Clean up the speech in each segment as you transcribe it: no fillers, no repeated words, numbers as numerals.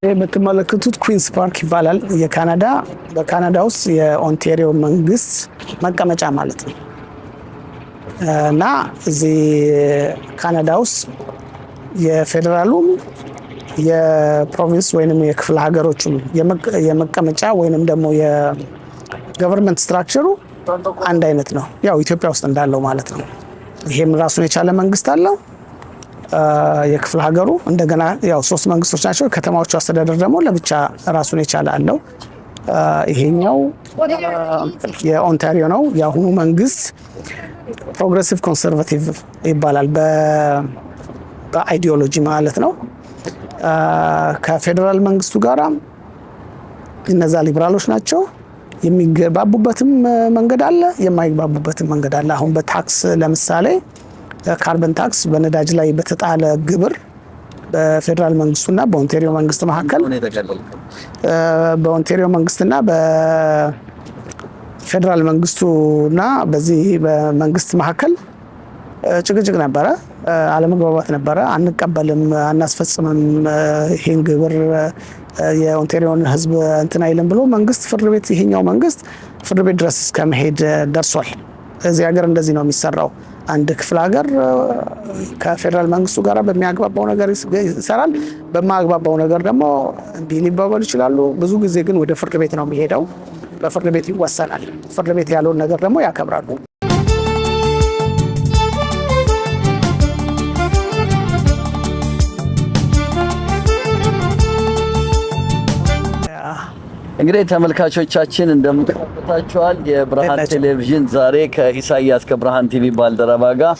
የምትመለከቱት ኩዊንስ ፓርክ ይባላል። በካናዳ ውስጥ የኦንታሪዮ መንግስት መቀመጫ ማለት ነው እና እዚህ ካናዳ ውስጥ የፌደራሉም የፕሮቪንስ ወይንም የክፍለ ሀገሮችም የመቀመጫ ወይንም ደግሞ የገቨርንመንት ስትራክቸሩ አንድ አይነት ነው፣ ያው ኢትዮጵያ ውስጥ እንዳለው ማለት ነው። ይሄም ራሱን የቻለ መንግስት አለው። የክፍለ ሀገሩ እንደገና ያው ሶስት መንግስቶች ናቸው። ከተማዎቹ አስተዳደር ደግሞ ለብቻ ራሱን የቻለ አለው። ይሄኛው የኦንታሪዮ ነው። የአሁኑ መንግስት ፕሮግሬሲቭ ኮንሰርቫቲቭ ይባላል በአይዲዮሎጂ ማለት ነው። ከፌደራል መንግስቱ ጋራ እነዛ ሊበራሎች ናቸው። የሚግባቡበትም መንገድ አለ፣ የማይግባቡበትም መንገድ አለ። አሁን በታክስ ለምሳሌ ካርበን ታክስ በነዳጅ ላይ በተጣለ ግብር በፌደራል መንግስቱና በኦንታሪዮ መንግስት መካከል በኦንታሪዮ መንግስትና በፌደራል መንግስቱና በዚህ በመንግስት መካከል ጭቅጭቅ ነበረ፣ አለመግባባት ነበረ። አንቀበልም፣ አናስፈጽምም ይሄን ግብር የኦንታሪዮን ህዝብ እንትን አይልም ብሎ መንግስት ፍርድ ቤት ይሄኛው መንግስት ፍርድ ቤት ድረስ እስከመሄድ ደርሷል። እዚህ ሀገር እንደዚህ ነው የሚሰራው። አንድ ክፍለ ሀገር ከፌደራል መንግስቱ ጋር በሚያግባባው ነገር ይሰራል፣ በማያግባባው ነገር ደግሞ እንዲህ ሊባባሉ ይችላሉ። ብዙ ጊዜ ግን ወደ ፍርድ ቤት ነው የሚሄደው፣ በፍርድ ቤት ይወሰናል። ፍርድ ቤት ያለውን ነገር ደግሞ ያከብራሉ። እንግዲህ ተመልካቾቻችን እንደምትከታተሏል የብርሃን ቴሌቪዥን ዛሬ ከኢሳያስ ከብርሃን ቲቪ ባልደረባ ጋር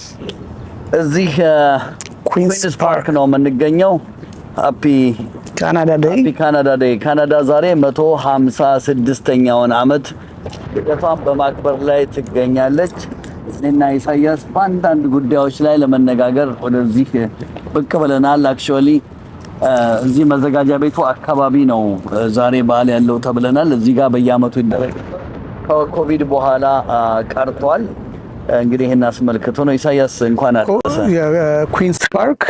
እዚህ ኩዊንስ ፓርክ ነው የምንገኘው። ሃፒ ካናዳ ዴይ ካናዳ ዛሬ 156ኛውን አመት ልደቷን በማክበር ላይ ትገኛለች። እና ኢሳያስ በአንዳንድ ጉዳዮች ላይ ለመነጋገር ወደዚህ ብቅ ብለናል። አክቹአሊ እዚህ መዘጋጃ ቤቱ አካባቢ ነው ዛሬ በዓል ያለው ተብለናል። እዚህ ጋር በየአመቱ ይደረጋል። ከኮቪድ በኋላ ቀርቷል። እንግዲህ ይሄን አስመልክቶ ነው ኢሳያስ እንኳን አደረሰ የኩዊንስ ፓርክ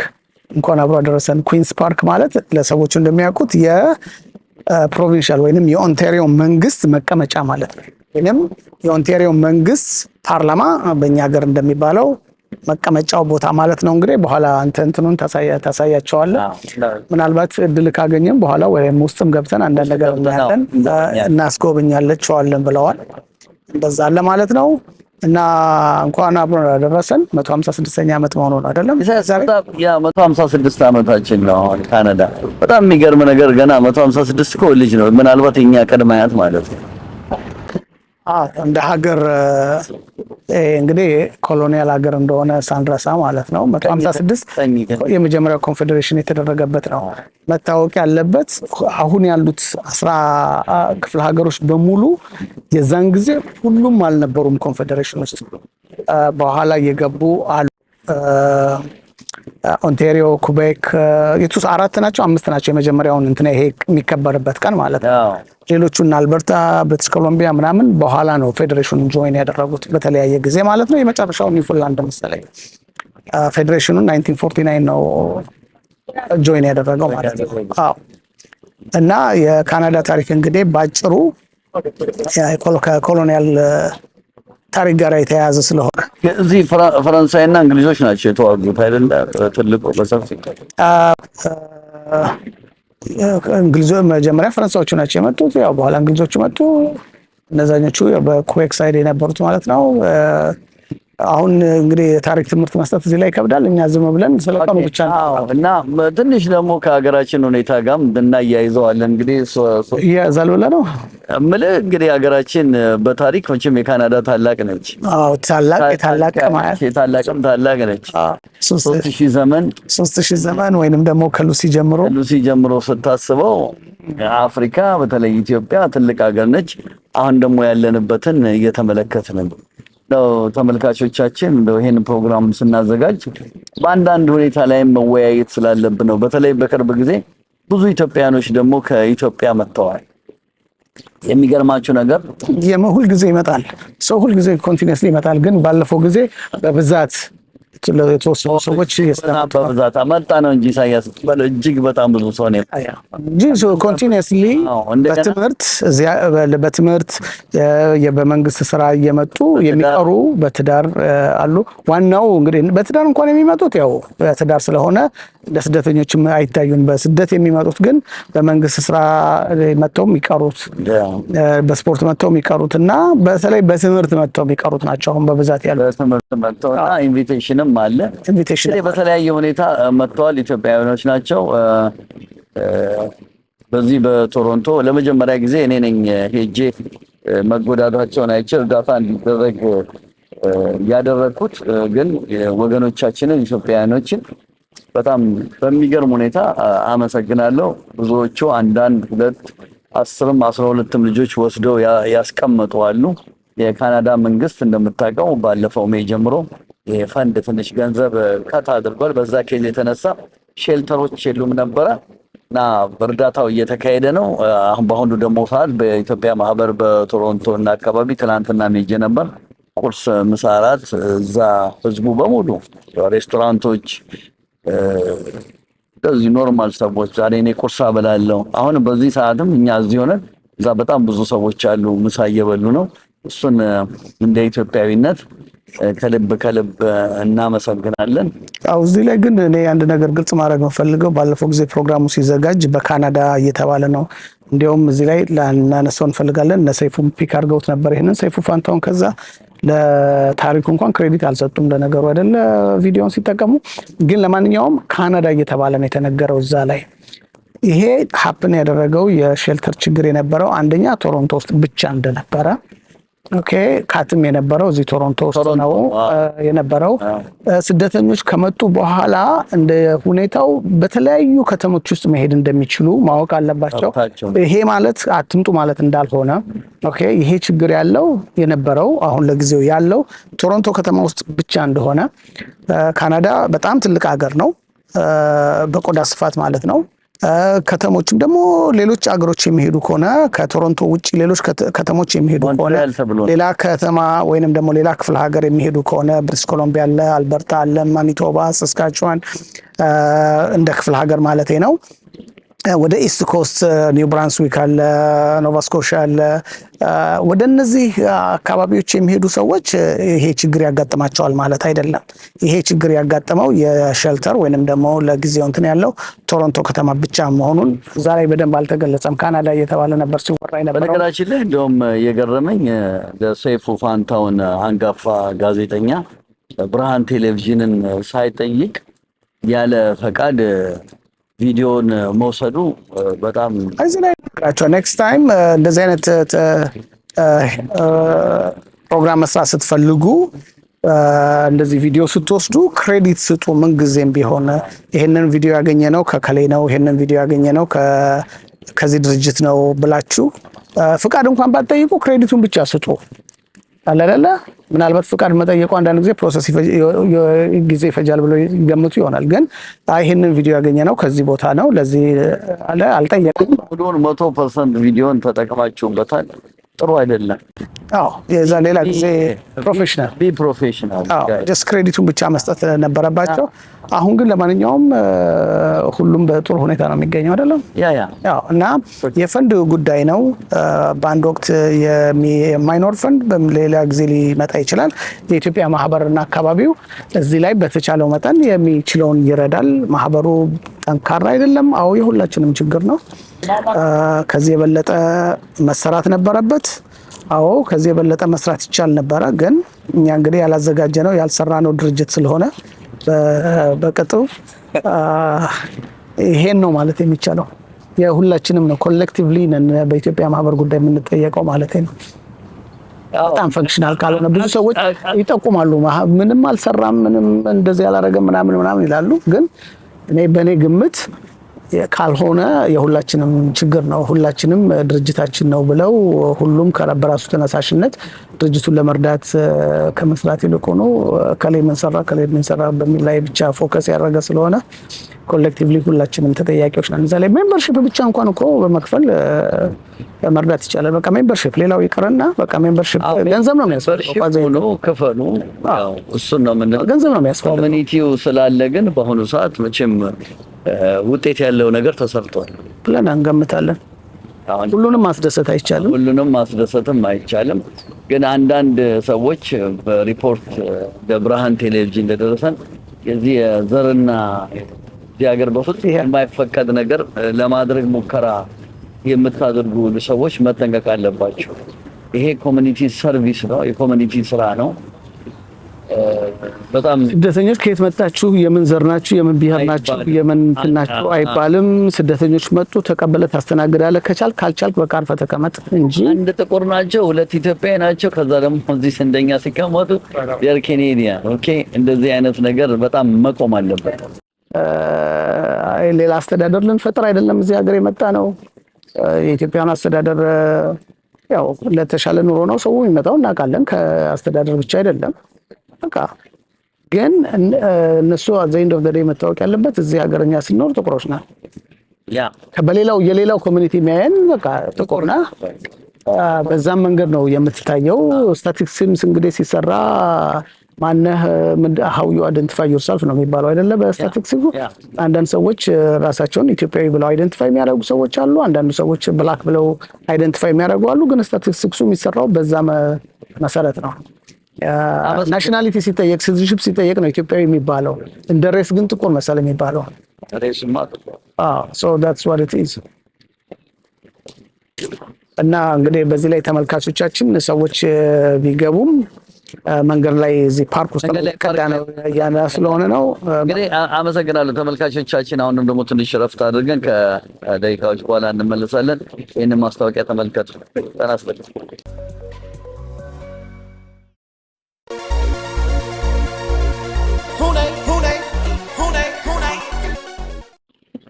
እንኳን አብሮ አደረሰን። ኩዊንስ ፓርክ ማለት ለሰዎች እንደሚያውቁት የፕሮቪንሻል ወይንም የኦንታሪዮ መንግስት መቀመጫ ማለት ነው። ወይንም የኦንታሪዮ መንግስት ፓርላማ በእኛ ሀገር እንደሚባለው መቀመጫው ቦታ ማለት ነው። እንግዲህ በኋላ እንትኑን ታሳያቸዋለህ። ምናልባት እድል ካገኘን በኋላ ወይም ውስጥም ገብተን አንዳንድ ነገር እናያለን እናስጎብኛለን ብለዋል። እንደዛ አለ ማለት ነው። እና እንኳን አብሮ አደረሰን 156ኛ አመት መሆኑ ነው አይደለም? ያ 156 አመታችን ነው። ካናዳ በጣም የሚገርም ነገር ገና 156 እኮ ልጅ ነው። ምናልባት የኛ ቀድማያት ማለት ነው። እንደ ሀገር እንግዲህ ኮሎኒያል ሀገር እንደሆነ ሳንረሳ ማለት ነው። 156 የመጀመሪያው ኮንፌዴሬሽን የተደረገበት ነው። መታወቅ ያለበት አሁን ያሉት 10 ክፍለ ሀገሮች በሙሉ የዛን ጊዜ ሁሉም አልነበሩም ኮንፌዴሬሽን ውስጥ፣ በኋላ እየገቡ አሉ። ኦንታሪዮ፣ ኩቤክ የቱስ 4 ናቸው 5 ናቸው የመጀመሪያውን እንትን ይሄ የሚከበርበት ቀን ማለት ነው። ሌሎቹና አልበርታ፣ ብሪቲሽ ኮሎምቢያ ምናምን በኋላ ነው ፌዴሬሽኑን ጆይን ያደረጉት በተለያየ ጊዜ ማለት ነው። የመጨረሻው ኒውዚላንድ መሰለኝ ፌዴሬሽኑን 1949 ነው ጆይን ያደረገው ማለት ነው። እና የካናዳ ታሪክ እንግዲህ ባጭሩ ከኮሎኒያል ታሪክ ጋር የተያያዘ ስለሆነ እዚህ ፈረንሳይና እንግሊዞች ናቸው የተዋጉት አይደል? ትልቁ በሰፊ እንግሊዞች መጀመሪያ ፈረንሳዮቹ ናቸው የመጡት። ያው በኋላ እንግሊዞቹ መጡ። እነዛኞቹ በኩዌክ ሳይድ የነበሩት ማለት ነው። አሁን እንግዲህ የታሪክ ትምህርት መስጠት እዚህ ላይ ይከብዳል። እኛ ዝም ብለን ስለቀኑ ብቻ ነው እና ትንሽ ደግሞ ከሀገራችን ሁኔታ ጋር እናያይዘዋለን። እንግዲህ ያዛል ብለህ ነው እምልህ እንግዲህ ሀገራችን በታሪክ መቼም የካናዳ ታላቅ ነች። አዎ የታላቅም ታላቅ ነች። 3000 ዘመን ወይንም ደግሞ ከሉሲ ጀምሮ ስታስበው አፍሪካ በተለይ ኢትዮጵያ ትልቅ ሀገር ነች። አሁን ደግሞ ያለንበትን እየተመለከትን ነው። ተመልካቾቻችን ይሄን ፕሮግራም ስናዘጋጅ በአንዳንድ ሁኔታ ላይ መወያየት ስላለብን ነው። በተለይ በቅርብ ጊዜ ብዙ ኢትዮጵያኖች ደግሞ ከኢትዮጵያ መጥተዋል። የሚገርማችሁ ነገር ሁል ጊዜ ይመጣል ሰው ሁል ጊዜ ኮንቲኒየስሊ ይመጣል። ግን ባለፈው ጊዜ በብዛት የተወሰኑ ሰዎች በብዛት መጣ ነው እንጂ ኢሳያስ እጅግ በጣም ብዙ ሰው ነው እንጂ ኮንቲኒየስሊ በትምህርት በመንግስት ስራ እየመጡ የሚቀሩ በትዳር አሉ። ዋናው እንግዲህ በትዳር እንኳን የሚመጡት ያው በትዳር ስለሆነ ለስደተኞችም አይታዩን። በስደት የሚመጡት ግን በመንግስት ስራ መጥተው የሚቀሩት በስፖርት መጥተው የሚቀሩት እና በተለይ በትምህርት መጥተው የሚቀሩት ናቸው አሁን በብዛት ያሉት። በትምህርት መጥተውና ኢንቪቴሽንም አለ። በተለያየ ሁኔታ መጥተዋል። ኢትዮጵያውያኖች ናቸው። በዚህ በቶሮንቶ ለመጀመሪያ ጊዜ እኔ ነኝ ሄጄ መጎዳዳቸውን አይቼ እርዳታ እንዲደረግ ያደረኩት። ግን ወገኖቻችንን ኢትዮጵያውያኖችን በጣም በሚገርም ሁኔታ አመሰግናለሁ። ብዙዎቹ አንዳንድ 2 10 12 ልጆች ወስደው ያስቀመጡ አሉ። የካናዳ መንግስት እንደምታውቀው ባለፈው ሜይ ጀምሮ የፈንድ ትንሽ ገንዘብ ከታ አድርጓል። በዛ ኬዝ የተነሳ ሼልተሮች የሉም ነበረ እና እርዳታው እየተካሄደ ነው። አሁን በአሁኑ ደግሞ ሰዓት በኢትዮጵያ ማህበር በቶሮንቶ እና አካባቢ ትናንትና ሜጄ ነበር። ቁርስ፣ ምሳ፣ እራት እዛ ህዝቡ በሙሉ ሬስቶራንቶች እንደዚህ ኖርማል ሰዎች ዛሬ እኔ ቁርስ አበላለሁ። አሁን በዚህ ሰዓትም እኛ እዚህ ሆነን እዛ በጣም ብዙ ሰዎች አሉ ምሳ እየበሉ ነው። እሱን እንደ ኢትዮጵያዊነት ከልብ እናመሰግናለን። አው እዚህ ላይ ግን እኔ አንድ ነገር ግልጽ ማድረግ ፈልገው ባለፈው ጊዜ ፕሮግራሙ ሲዘጋጅ በካናዳ እየተባለ ነው። እንዲያውም እዚህ ላይ ለናነሳው እንፈልጋለን። ለሰይፉ ፒክ አድርገውት ነበር ይሄንን ሰይፉ ፋንታውን ከዛ ለታሪኩ እንኳን ክሬዲት አልሰጡም ለነገሩ አይደለ ቪዲዮውን ሲጠቀሙ። ግን ለማንኛውም ካናዳ እየተባለ ነው የተነገረው እዛ ላይ። ይሄ ሀፕን ያደረገው የሼልተር ችግር የነበረው አንደኛ ቶሮንቶ ውስጥ ብቻ እንደነበረ ኦኬ ካትም የነበረው እዚህ ቶሮንቶ ውስጥ ነው የነበረው። ስደተኞች ከመጡ በኋላ እንደ ሁኔታው በተለያዩ ከተሞች ውስጥ መሄድ እንደሚችሉ ማወቅ አለባቸው። ይሄ ማለት አትምጡ ማለት እንዳልሆነ ኦኬ። ይሄ ችግር ያለው የነበረው አሁን ለጊዜው ያለው ቶሮንቶ ከተማ ውስጥ ብቻ እንደሆነ። ካናዳ በጣም ትልቅ ሀገር ነው በቆዳ ስፋት ማለት ነው። ከተሞችም ደግሞ ሌሎች አገሮች የሚሄዱ ከሆነ ከቶሮንቶ ውጪ ሌሎች ከተሞች የሚሄዱ ከሆነ ሌላ ከተማ ወይንም ደግሞ ሌላ ክፍለ ሀገር የሚሄዱ ከሆነ ብሪቲሽ ኮሎምቢያ አለ፣ አልበርታ አለ፣ ማኒቶባ፣ ሳስካቹዋን እንደ ክፍለ ሀገር ማለት ነው። ወደ ኢስት ኮስት ኒው ብራንስዊክ አለ፣ ኖቫ ስኮሻ አለ። ወደ እነዚህ አካባቢዎች የሚሄዱ ሰዎች ይሄ ችግር ያጋጥማቸዋል ማለት አይደለም። ይሄ ችግር ያጋጠመው የሼልተር ወይንም ደግሞ ለጊዜው እንትን ያለው ቶሮንቶ ከተማ ብቻ መሆኑን እዛ ላይ በደንብ አልተገለጸም። ካናዳ እየተባለ ነበር ሲወራ ነበር። በነገራችን ላይ እንደውም የገረመኝ ለሰይፉ ፋንታውን አንጋፋ ጋዜጠኛ ብርሃን ቴሌቪዥንን ሳይጠይቅ ያለ ፈቃድ ቪዲዮን መውሰዱ በጣም እዚህ ላይ ተቀራቸው ኔክስት ታይም እንደዚህ አይነት ፕሮግራም መስራት ስትፈልጉ እንደዚህ ቪዲዮ ስትወስዱ ክሬዲት ስጡ። ምን ጊዜም ቢሆን ይሄንን ቪዲዮ ያገኘነው ከከሌ ነው፣ ይሄንን ቪዲዮ ያገኘነው ከዚህ ድርጅት ነው ብላችሁ ፍቃድ እንኳን ባትጠይቁ ክሬዲቱን ብቻ ስጡ። አለለለ ምናልባት ፍቃድ መጠየቁ አንዳንድ ጊዜ ፕሮሰስ ጊዜ ይፈጃል ብሎ ይገምቱ ይሆናል። ግን ይሄንን ቪዲዮ ያገኘነው ከዚህ ቦታ ነው ለዚህ አለ አልጠየቅም። ሁሉን 100% ቪዲዮን ተጠቅማችሁበታል። ጥሩ አይደለም። አዎ የዛ ሌላ ጊዜ ፕሮፌሽናል ጀስት ክሬዲቱን ብቻ መስጠት ነበረባቸው። አሁን ግን ለማንኛውም ሁሉም በጥሩ ሁኔታ ነው የሚገኘው አይደለም። ያው እና የፈንድ ጉዳይ ነው። በአንድ ወቅት የማይኖር ፈንድ በሌላ ጊዜ ሊመጣ ይችላል። የኢትዮጵያ ማህበርና አካባቢው እዚህ ላይ በተቻለው መጠን የሚችለውን ይረዳል። ማህበሩ ጠንካራ አይደለም። አዎ የሁላችንም ችግር ነው። ከዚህ የበለጠ መሰራት ነበረበት። አዎ ከዚህ የበለጠ መስራት ይቻል ነበረ። ግን እኛ እንግዲህ ያላዘጋጀነው ያልሰራነው ድርጅት ስለሆነ በቅጡ ይሄን ነው ማለት የሚቻለው። የሁላችንም ነው፣ ኮሌክቲቭሊ ነን በኢትዮጵያ ማህበር ጉዳይ የምንጠየቀው ማለት ነው። በጣም ፈንክሽናል ካልሆነ ብዙ ሰዎች ይጠቁማሉ። ምንም አልሰራም፣ ምንም እንደዚህ ያላረገም ምናምን ይላሉ። ግን እኔ በእኔ ግምት ካልሆነ የሁላችንም ችግር ነው፣ ሁላችንም ድርጅታችን ነው ብለው ሁሉም በራሱ ተነሳሽነት ድርጅቱን ለመርዳት ከመስራት ይልቅ ሆኖ ከላይ መንሰራ በሚል ላይ ብቻ ፎከስ ያደረገ ስለሆነ ኮሌክቲቭሊ ሁላችንም ተጠያቂዎች ነን። እዛ ላይ ሜምበርሺፕ ብቻ እንኳን እኮ በመክፈል መርዳት ይቻላል። በቃ ሜምበርሺፕ ሌላው ይቀርና በቃ ሜምበርሺፕ ገንዘብ ነው የሚያስፈልገው። ክፈሉ፣ እሱን ነው ምን ገንዘብ ነው የሚያስፈልገው። ኮሚኒቲው ስላለ ግን በአሁኑ ሰዓት መቼም ውጤት ያለው ነገር ተሰርቷል ብለን እንገምታለን። ሁሉንም ማስደሰት አይቻልም፣ ሁሉንም ማስደሰትም አይቻልም። ግን አንዳንድ ሰዎች በሪፖርት በብርሃን ቴሌቪዥን እንደደረሰን የዚህ የዘርና እዚህ ሀገር በፍጹም የማይፈቀድ ነገር ለማድረግ ሙከራ የምታደርጉ ሰዎች መጠንቀቅ አለባቸው። ይሄ ኮሚኒቲ ሰርቪስ ነው፣ የኮሚኒቲ ስራ ነው። በጣም ስደተኞች ከየት መጣችሁ፣ የምን ዘር ናችሁ፣ የምን ብሔር ናችሁ፣ የምን ናችሁ አይባልም። ስደተኞች መጡ፣ ተቀበለ፣ ታስተናግዳለህ። ከቻልክ ካልቻልክ በቃ አርፈህ ተቀመጥ እንጂ አንድ ጥቁር ናቸው፣ ሁለት ኢትዮጵያዊ ናቸው፣ ከዛ ደግሞ እዚህ ስንደኛ ሲቀመጡ የር ኬንያ ኦኬ። እንደዚህ አይነት ነገር በጣም መቆም አለበት። ሌላ አስተዳደር ልንፈጥር አይደለም እዚህ ሀገር የመጣ ነው። የኢትዮጵያን አስተዳደር ያው ለተሻለ ኑሮ ነው ሰው የሚመጣው እናውቃለን። ከአስተዳደር ብቻ አይደለም። በቃ ግን እነሱ አዘይንድ ኦፍ ዘ ዴይ መታወቅ ያለበት እዚህ ሀገርኛ ስንኖር ጥቁሮች ነን። በሌላው የሌላው ኮሚኒቲ የሚያየን በቃ ጥቁር ነህ። በዛም መንገድ ነው የምትታየው። ስታቲስቲክስ እንግዲህ ሲሰራ ማነህ how you identify yourself ነው የሚባለው አይደለ? በስታቲስቲክሱ አንዳንድ ሰዎች ራሳቸውን ኢትዮጵያዊ ብለው አይደንቲፋይ የሚያደርጉ ሰዎች አሉ። አንዳንድ ሰዎች ብላክ ብለው አይደንቲፋይ የሚያደርጉ አሉ። ግን ስታቲስቲክሱ የሚሰራው በዛ መሰረት ነው። ናሽናሊቲ ሲጠየቅ ሲቲዝንሺፕ ሲጠየቅ ነው ኢትዮጵያዊ የሚባለው። እንደ ሬስ ግን ጥቁር መሰለ የሚባለው። so that's what it is። እና እንግዲህ በዚህ ላይ ተመልካቾቻችን ሰዎች ቢገቡም መንገድ ላይ እዚህ ፓርክ ውስጥ ያለ ስለሆነ ነው። እንግዲህ አመሰግናለሁ ተመልካቾቻችን። አሁንም ደግሞ ትንሽ ረፍት አድርገን ከደቂቃዎች በኋላ እንመለሳለን። ይህንን ማስታወቂያ ተመልከቱ። ተናስበል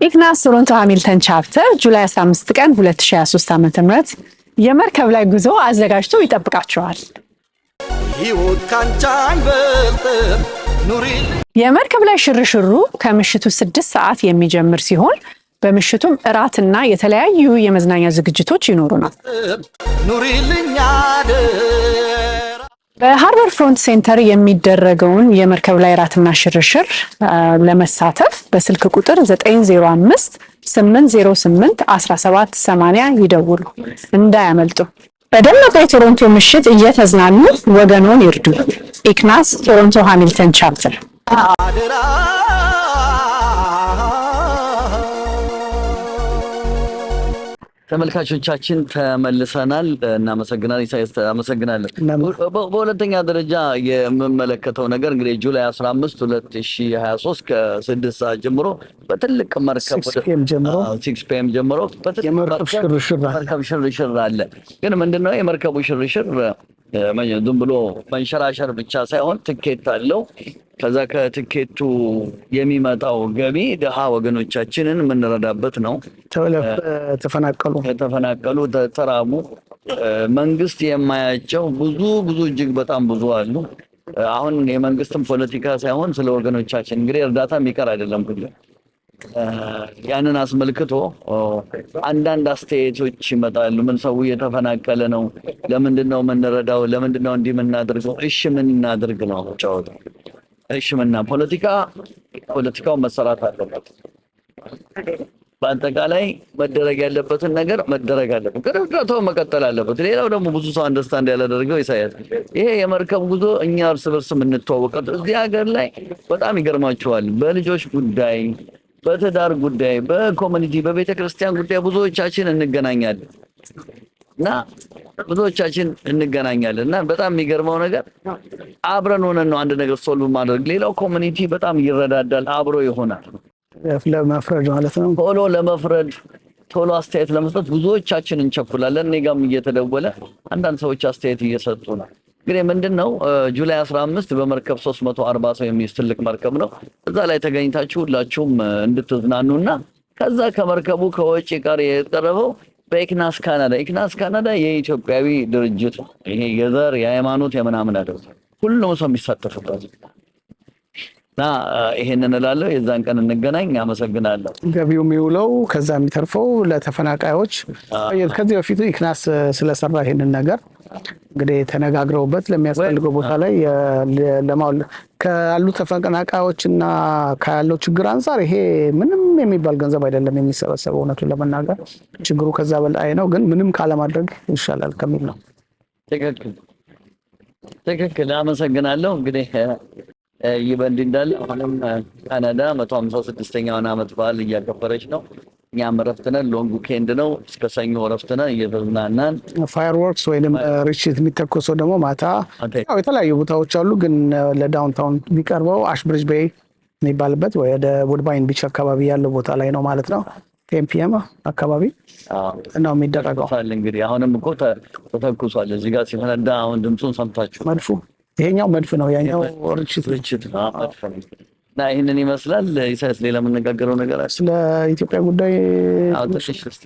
ኢግናስ ቶሮንቶ ሃሚልተን ቻፕተር ጁላይ 15 ቀን 2023 ዓ.ም የመርከብ ላይ ጉዞ አዘጋጅቶ ይጠብቃቸዋል። የመርከብ ላይ ሽርሽሩ ከምሽቱ 6 ሰዓት የሚጀምር ሲሆን በምሽቱም እራትና የተለያዩ የመዝናኛ ዝግጅቶች ይኖሩናል። በሃርበር ፍሮንት ሴንተር የሚደረገውን የመርከብ ላይ እራትና ሽርሽር ለመሳተፍ በስልክ ቁጥር 905-808-1780 ይደውሉ፣ እንዳያመልጡ። በደማቅ የቶሮንቶ ምሽት እየተዝናኑ ወገኖን ይርዱ። ኢግናስ ቶሮንቶ ሃሚልተን ቻፕተር። ተመልካቾቻችን ተመልሰናል። እናመሰግናለን። ኢሳይያስ አመሰግናለን። በሁለተኛ ደረጃ የምመለከተው ነገር እንግዲህ ጁላይ 15 2023 ከ6 ሰዓት ጀምሮ በትልቅ መርከብ 6 ፒኤም ጀምሮ የመርከብ ሽርሽር አለ። ግን ምንድነው የመርከቡ ሽርሽር? ዝም ብሎ መንሸራሸር ብቻ ሳይሆን ትኬት አለው። ከዛ ከትኬቱ የሚመጣው ገቢ ድሃ ወገኖቻችንን የምንረዳበት ነው። ተፈናቀሉ፣ ተራቡ፣ መንግስት የማያቸው ብዙ እጅግ በጣም ብዙ አሉ። አሁን የመንግስትም ፖለቲካ ሳይሆን ስለ ወገኖቻችን እንግዲህ እርዳታ የሚቀር አይደለም። ያንን አስመልክቶ አንዳንድ አስተያየቶች ይመጣሉ። ምን ሰው እየተፈናቀለ ነው፣ ለምንድነው የምንረዳው፣ ለምንድነው እንዲህ የምናደርገው? እሺ ምን እናድርግ ነው ጫወታው። እሺ ፖለቲካው መሰራት አለበት። በአጠቃላይ መደረግ ያለበትን ነገር መደረግ አለበት። ከርዳታው መቀጠል አለበት። ሌላው ደግሞ ብዙ ሰው አንደርስታንድ ያላደረገው ኢሳያስ ይሄ የመርከብ ጉዞ እኛ እርስ በርስ የምንተዋወቀው እዚህ ሀገር ላይ በጣም ይገርማቸዋል። በልጆች ጉዳይ፣ በትዳር ጉዳይ፣ በኮሚኒቲ በቤተክርስቲያን ጉዳይ ብዙዎቻችን እንገናኛለን እና በጣም የሚገርመው ነገር አብረን ሆነን ነው አንድ ነገር ሶልቭ ማድረግ። ሌላው ኮሚኒቲ በጣም ይረዳዳል፣ አብሮ ይሆናል። ለመፍረድ ማለት ነው። ቶሎ ለመፍረድ ቶሎ አስተያየት ለመስጠት ብዙዎቻችን እንቸኩላለን። እኔ ጋርም እየተደወለ አንዳንድ ሰዎች አስተያየት እየሰጡ ነው። እንግዲህ ምንድነው ጁላይ 15 በመርከብ 340 ሰው የሚይዝ ትልቅ መርከብ ነው። እዛ ላይ ተገኝታችሁ ሁላችሁም እንድትዝናኑና ከዛ ከመርከቡ ከወጪ ጋር የቀረበው በኢክናስ ካናዳ የኢትዮጵያዊ ድርጅት ነው። ይሄ የዘር የሃይማኖት የምናምን አይደለም፣ ሁሉም ሰው የሚሳተፍበት እና ይሄንን እላለሁ። የዛን ቀን እንገናኝ። አመሰግናለሁ። ገቢው የሚውለው ከዛ የሚተርፈው ለተፈናቃዮች ከዚህ በፊት ኢክናስ ስለሰራ ይሄንን ነገር እንግዲህ ተነጋግረውበት ለሚያስፈልገው ቦታ ላይ ካሉ ተፈናቃዮችና ካለው ችግር አንፃር ይሄ ምንም የሚባል ገንዘብ አይደለም የሚሰበሰበው። እውነቱን ለመናገር ችግሩ ከዛ በላይ ነው፣ ግን ምንም ካለማድረግ ይሻላል ከሚል ነው። ትክክል። አመሰግናለሁ። እንግዲህ ይህ በእንዲህ እንዳለ አሁንም ካናዳ 156ኛውን ዓመት በዓል እያከበረች ነው። እኛም እረፍት ነን። ሎንግ ዊኬንድ ነው። እስከ ሰኞ እረፍት ነን፣ እየተዝናናን። ፋየርወርክስ ወይንም ርችት የሚተኮሰው ደግሞ ማታ ያው የተለያዩ ቦታዎች አሉ፣ ግን ለዳውንታውን የሚቀርበው አሽብሪጅ ቤይ የሚባልበት ወደ ውድባይን ቢች አካባቢ ያለው ቦታ ላይ ነው ማለት ነው። 10 PM አካባቢ ነው የሚደረገው። እንግዲህ አሁንም እኮ ተተኩሷል እዚህ ጋር ሲፈነዳ፣ አሁን ድምፁን ሰምታችሁ። መድፉ ይሄኛው መድፍ ነው፣ ያኛው ርችት ነው። እና ይሄንን ይመስላል። ኢሳያስ ሌላ የምንነጋገረው ነገር አለ ስለ ኢትዮጵያ ጉዳይ? አዎ፣ ተሽሽስቲ